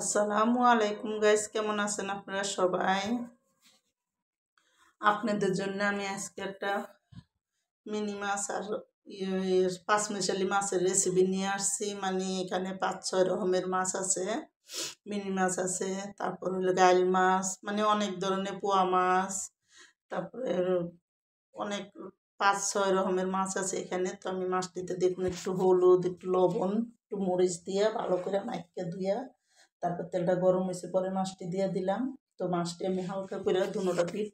আসসালামু আলাইকুম গাইস, কেমন আছেন আপনারা সবাই? আপনাদের জন্য আমি আজকে একটা মিনি মাছ আর পাঁচমিশালি মাছের রেসিপি নিয়ে আসছি। মানে এখানে 5-6 রকমের মাছ আছে, মিনি মাছ আছে, তারপর হলো গাইল মাছ, মানে অনেক ধরনের পোয়া মাছ, তারপরে অনেক 5-6 রকমের মাছ আছে এখানে। তো আমি মাছটিতে দেখুন একটু হলুদ, একটু লবণ, একটু মরিচ দিয়ে ভালো করে মাইখা ধুইয়া তারপর তেলটা গরম হয়েছে পরে মাছটি দিয়ে দিলাম। তো মাছটি আমি হালকা করে দুটোটা পিঠ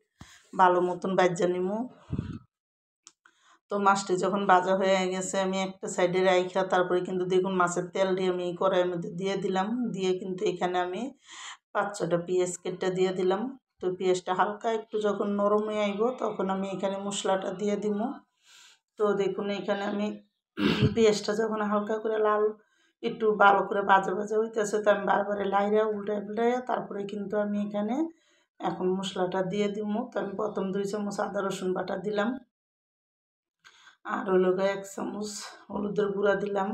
ভালো মতন ভাজা নিমু। তো মাছটি যখন ভাজা হয়ে গেছে আমি একটা সাইডে রাইখা তারপরে কিন্তু দেখুন মাছের তেল দিয়ে আমি কড়াইয়ের মধ্যে দিয়ে দিলাম। দিয়ে কিন্তু এখানে আমি 5-6টা পেঁয়াজ কেটে দিয়ে দিলাম। তো পেঁয়াজটা হালকা একটু যখন নরম হয়ে আইব তখন আমি এখানে মশলাটা দিয়ে দিব। তো দেখুন এখানে আমি পেঁয়াজটা যখন হালকা করে লাল একটু ভালো করে ভাজা ভাজা হইতেছে, তো আমি বারবার লাইরা উল্টায় উল্টাইয়া তারপরে কিন্তু আমি এখানে এখন মশলাটা দিয়ে দিব। তো আমি প্রথম 2 চামচ আদা রসুন বাটা দিলাম, আর হলো 1 চামচ হলুদের গুঁড়া দিলাম,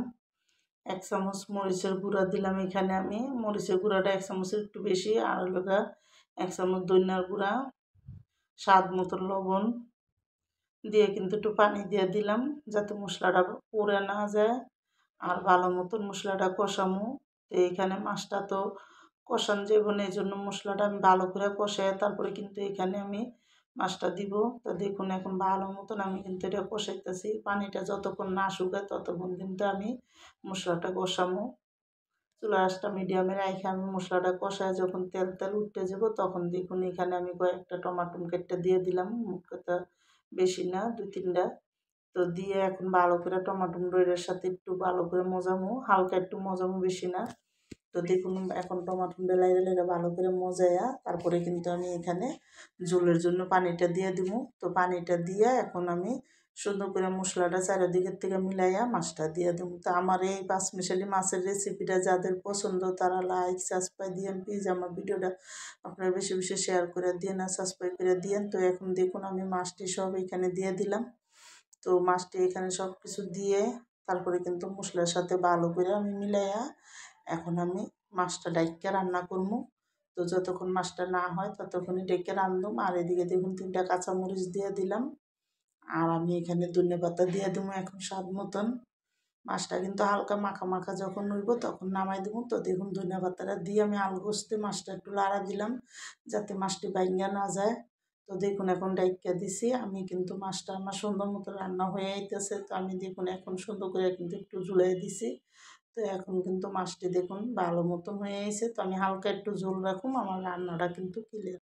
1 চামচ মরিচের গুঁড়া দিলাম। এখানে আমি মরিচের গুঁড়াটা 1 চামচের একটু বেশি, আর হলো 1 চামচ ধনিয়ার গুঁড়া, স্বাদ মতো লবণ দিয়ে কিন্তু একটু পানি দিয়ে দিলাম যাতে মশলাটা পুড়ে না যায়, আর ভালো মতন মশলাটা কষামো। তো এইখানে মাছটা তো কষান যাইব না, এই জন্য মশলাটা আমি ভালো করে কষাই তারপরে কিন্তু এখানে আমি মাছটা দিব। তো দেখুন এখন ভালো মতন আমি কিন্তু এটা কষাইতেছি, পানিটা যতক্ষণ না শুকায় ততক্ষণ কিন্তু আমি মশলাটা কষামো। চুলা আঁচটা মিডিয়ামে রেখে আমি মশলাটা কষায় যখন তেল তেল উঠতে যাব তখন দেখুন এখানে আমি কয়েকটা টমাটো কেটে দিয়ে দিলাম, মুখটা বেশি না, 2-3টা। তো দিয়ে এখন ভালো করে টমাটো দইয়ের সাথে একটু ভালো করে মজামো, হালকা একটু মজামো, বেশি না। তো দেখুন এখন টমাটো লাইরে লাইরে ভালো করে মজাইয়া তারপরে কিন্তু আমি এখানে ঝোলের জন্য পানিটা দিয়ে দিব। তো পানিটা দিয়ে এখন আমি সুন্দর করে মশলাটা চারিদিকের থেকে মিলাইয়া মাছটা দিয়ে দেব। তো আমার এই পাঁচমিশালি মাছের রেসিপিটা যাদের পছন্দ তারা লাইক সাবস্ক্রাইব দিয়েন প্লিজ। আমার ভিডিওটা আপনারা বেশি বেশি শেয়ার করে দিয়েন আর সাবস্ক্রাইব করে দিয়েন। তো এখন দেখুন আমি মাছটি সব এখানে দিয়ে দিলাম। তো মাছটি এখানে সব কিছু দিয়ে তারপরে কিন্তু মশলার সাথে ভালো করে আমি মিলাইয়া এখন আমি মাছটা ডাইক্কা রান্না করবো। তো যতক্ষণ মাছটা না হয় ততক্ষণই ডেকে রান্ধুম। আর এদিকে দেখুন 3টা কাঁচামরিচ দিয়ে দিলাম, আর আমি এখানে ধনেপাতা দিয়ে দেবো এখন স্বাদ মতন। মাছটা কিন্তু হালকা মাখা মাখা যখন হইব তখন নামাই দেবো। তো দেখুন ধনেপাতাটা দিয়ে আমি আলগোস্তে মাছটা একটু লাড়া দিলাম যাতে মাছটি ভাঙ্গা না যায়। তো দেখুন এখন ডাইক্কা দিছি আমি, কিন্তু মাছটা আমার সুন্দর মতো রান্না হয়ে আইতেছে। তো আমি দেখুন এখন সুন্দর করে কিন্তু একটু ঝুলাই দিছি। তো এখন কিন্তু মাছটি দেখুন ভালো মতন হয়ে আইছে। তো আমি হালকা একটু ঝোল রাখুম, আমার রান্নাটা কিন্তু ক্লিয়ার।